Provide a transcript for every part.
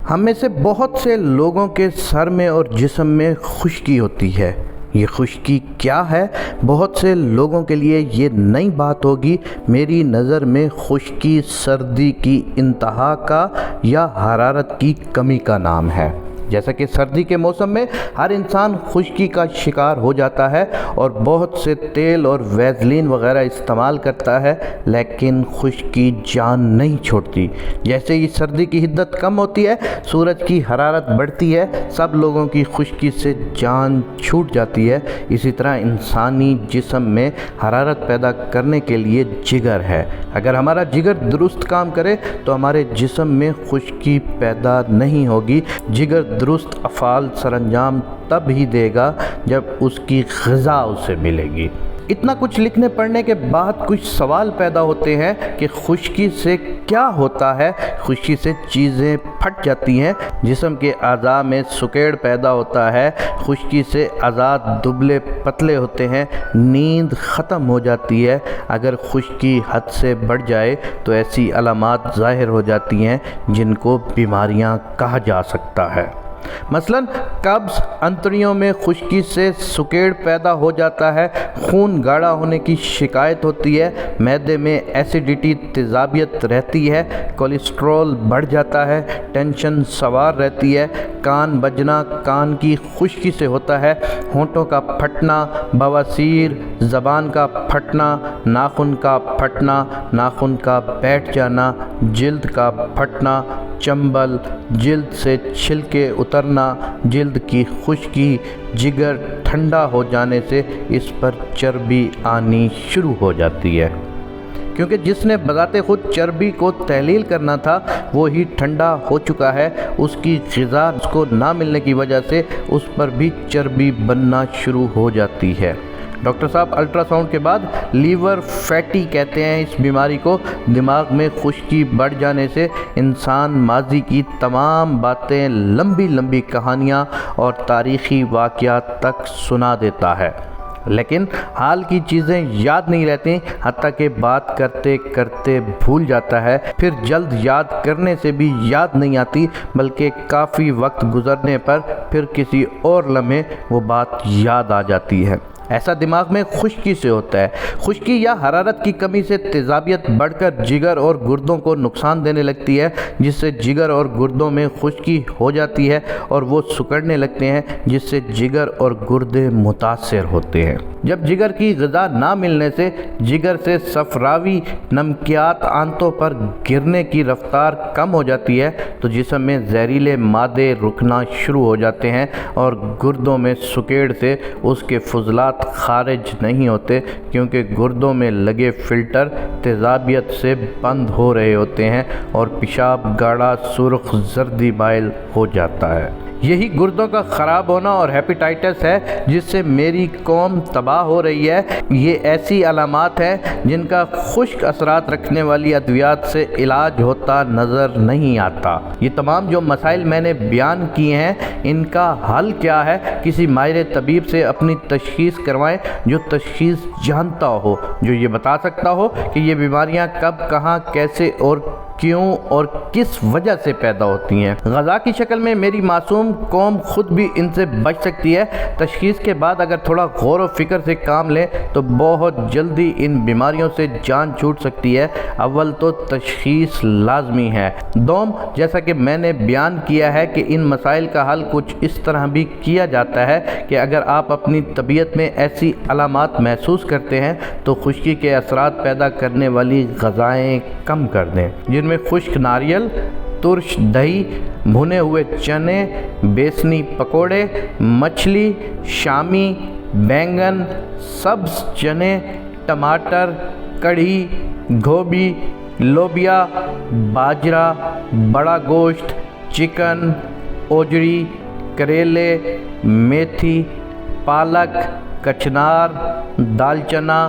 ہم میں سے بہت سے لوگوں کے سر میں اور جسم میں خشکی ہوتی ہے۔ یہ خشکی کیا ہے؟ بہت سے لوگوں کے لیے یہ نئی بات ہوگی۔ میری نظر میں خشکی سردی کی انتہا کا یا حرارت کی کمی کا نام ہے۔ جیسا کہ سردی کے موسم میں ہر انسان خشکی کا شکار ہو جاتا ہے اور بہت سے تیل اور ویزلین وغیرہ استعمال کرتا ہے، لیکن خشکی جان نہیں چھوڑتی۔ جیسے ہی سردی کی حدت کم ہوتی ہے، سورج کی حرارت بڑھتی ہے، سب لوگوں کی خشکی سے جان چھوٹ جاتی ہے۔ اسی طرح انسانی جسم میں حرارت پیدا کرنے کے لیے جگر ہے۔ اگر ہمارا جگر درست کام کرے تو ہمارے جسم میں خشکی پیدا نہیں ہوگی۔ جگر درست افعال سر انجام تب ہی دے گا جب اس کی غذا اسے ملے گی۔ اتنا کچھ لکھنے پڑھنے کے بعد کچھ سوال پیدا ہوتے ہیں کہ خشکی سے کیا ہوتا ہے؟ خشکی سے چیزیں پھٹ جاتی ہیں، جسم کے اعضاء میں سکیڑ پیدا ہوتا ہے، خشکی سے اعضاء دبلے پتلے ہوتے ہیں، نیند ختم ہو جاتی ہے۔ اگر خشکی حد سے بڑھ جائے تو ایسی علامات ظاہر ہو جاتی ہیں جن کو بیماریاں کہا جا سکتا ہے۔ مثلاً قبض، انتڑیوں میں خشکی سے سکیڑ پیدا ہو جاتا ہے، خون گاڑھا ہونے کی شکایت ہوتی ہے، معدے میں ایسیڈیٹی تیزابیت رہتی ہے، کولیسٹرول بڑھ جاتا ہے، ٹینشن سوار رہتی ہے، کان بجنا کان کی خشکی سے ہوتا ہے، ہونٹوں کا پھٹنا، بواسیر، زبان کا پھٹنا، ناخن کا پھٹنا، ناخن کا بیٹھ جانا، جلد کا پھٹنا، چنبل، جلد سے چھلکے اترنا، جلد کی خشکی، جگر ٹھنڈا ہو جانے سے اس پر چربی آنی شروع ہو جاتی ہے، کیونکہ جس نے بذات خود چربی کو تحلیل کرنا تھا وہی ٹھنڈا ہو چکا ہے۔ اس کی غذا اس کو نہ ملنے کی وجہ سے اس پر بھی چربی بننا شروع ہو جاتی ہے۔ ڈاکٹر صاحب الٹرا ساؤنڈ کے بعد لیور فیٹی کہتے ہیں اس بیماری کو۔ دماغ میں خشکی بڑھ جانے سے انسان ماضی کی تمام باتیں، لمبی لمبی کہانیاں اور تاریخی واقعات تک سنا دیتا ہے، لیکن حال کی چیزیں یاد نہیں رہتی، حتیٰ کہ بات کرتے کرتے بھول جاتا ہے، پھر جلد یاد کرنے سے بھی یاد نہیں آتی، بلکہ کافی وقت گزرنے پر پھر کسی اور لمحے وہ بات یاد آ جاتی ہے۔ ایسا دماغ میں خشکی سے ہوتا ہے۔ خشکی یا حرارت کی کمی سے تیزابیت بڑھ کر جگر اور گردوں کو نقصان دینے لگتی ہے، جس سے جگر اور گردوں میں خشکی ہو جاتی ہے اور وہ سکڑنے لگتے ہیں، جس سے جگر اور گردے متاثر ہوتے ہیں۔ جب جگر کی غذا نہ ملنے سے جگر سے صفراوی نمکیات آنتوں پر گرنے کی رفتار کم ہو جاتی ہے تو جسم میں زہریلے مادے رکنا شروع ہو جاتے ہیں اور گردوں میں سکیڑ سے اس کے فضلات خارج نہیں ہوتے، کیونکہ گردوں میں لگے فلٹر تیزابیت سے بند ہو رہے ہوتے ہیں اور پیشاب گاڑھا سرخ زردی مائل ہو جاتا ہے۔ یہی گردوں کا خراب ہونا اور ہیپیٹائٹس ہے جس سے میری قوم تباہ ہو رہی ہے۔ یہ ایسی علامات ہیں جن کا خشک اثرات رکھنے والی ادویات سے علاج ہوتا نظر نہیں آتا۔ یہ تمام جو مسائل میں نے بیان کیے ہیں، ان کا حل کیا ہے؟ کسی ماہر طبیب سے اپنی تشخیص کروائیں، جو تشخیص جانتا ہو، جو یہ بتا سکتا ہو کہ یہ بیماریاں کب، کہاں، کیسے اور کیوں اور کس وجہ سے پیدا ہوتی ہیں۔ غذا کی شکل میں میری معصوم قوم خود بھی ان سے بچ سکتی ہے۔ تشخیص کے بعد اگر تھوڑا غور و فکر سے کام لیں تو بہت جلدی ان بیماریوں سے جان چھوٹ سکتی ہے۔ اول تو تشخیص لازمی ہے۔ دوم، جیسا کہ میں نے بیان کیا ہے کہ ان مسائل کا حل کچھ اس طرح بھی کیا جاتا ہے کہ اگر آپ اپنی طبیعت میں ایسی علامات محسوس کرتے ہیں تو خشکی کے اثرات پیدا کرنے والی غذائیں کم کر دیں، جن میں خشک ناریل، ترش دہی، بھنے ہوئے چنے، بیسنی پکوڑے، مچھلی، شامی، بینگن، سبز چنے، ٹماٹر، کڑھی، گوبھی، لوبیا، باجرہ، بڑا گوشت، چکن، اوجڑی، کریلے، میتھی، پالک، کچنار، دال چنا،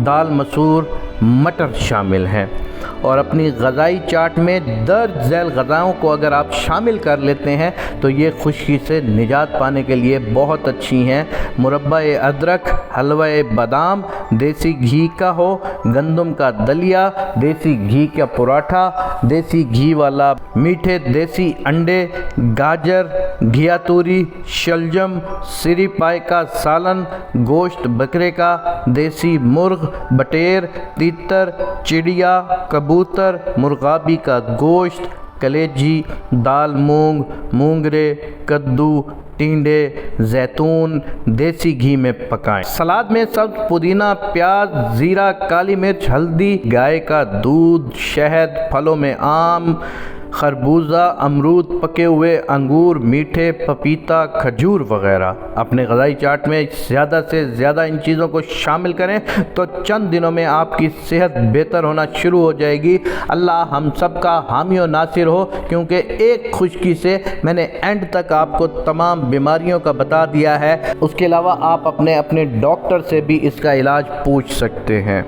دال مسور، مٹر شامل ہیں۔ اور اپنی غذائی چارٹ میں درج ذیل غذاؤں کو اگر آپ شامل کر لیتے ہیں تو یہ خشکی سے نجات پانے کے لیے بہت اچھی ہیں۔ مربع ادرک، حلوہ بادام، دیسی گھی کا ہو، گندم کا دلیا، دیسی گھی کا پراٹھا، دیسی گھی والا میٹھے دیسی انڈے، گاجر، گھیا توری، شلجم، سری پائے کا سالن، گوشت بکرے کا، دیسی مرغ، بٹیر، تیتر، چڑیا، کبوتر، مرغابی کا گوشت، کلیجی، دال مونگ، مونگرے، کدو، ٹینڈے، زیتون، دیسی گھی میں پکائیں۔ سلاد میں سبز پودینہ، پیاز، زیرہ، کالی مرچ، ہلدی، گائے کا دودھ، شہد، پھلوں میں آم، خربوزہ، امرود، پکے ہوئے انگور، میٹھے، پپیتا، کھجور وغیرہ۔ اپنے غذائی چارٹ میں زیادہ سے زیادہ ان چیزوں کو شامل کریں تو چند دنوں میں آپ کی صحت بہتر ہونا شروع ہو جائے گی۔ اللہ ہم سب کا حامی و ناصر ہو، کیونکہ ایک خشکی سے میں نے اینڈ تک آپ کو تمام بیماریوں کا بتا دیا ہے۔ اس کے علاوہ آپ اپنے ڈاکٹر سے بھی اس کا علاج پوچھ سکتے ہیں۔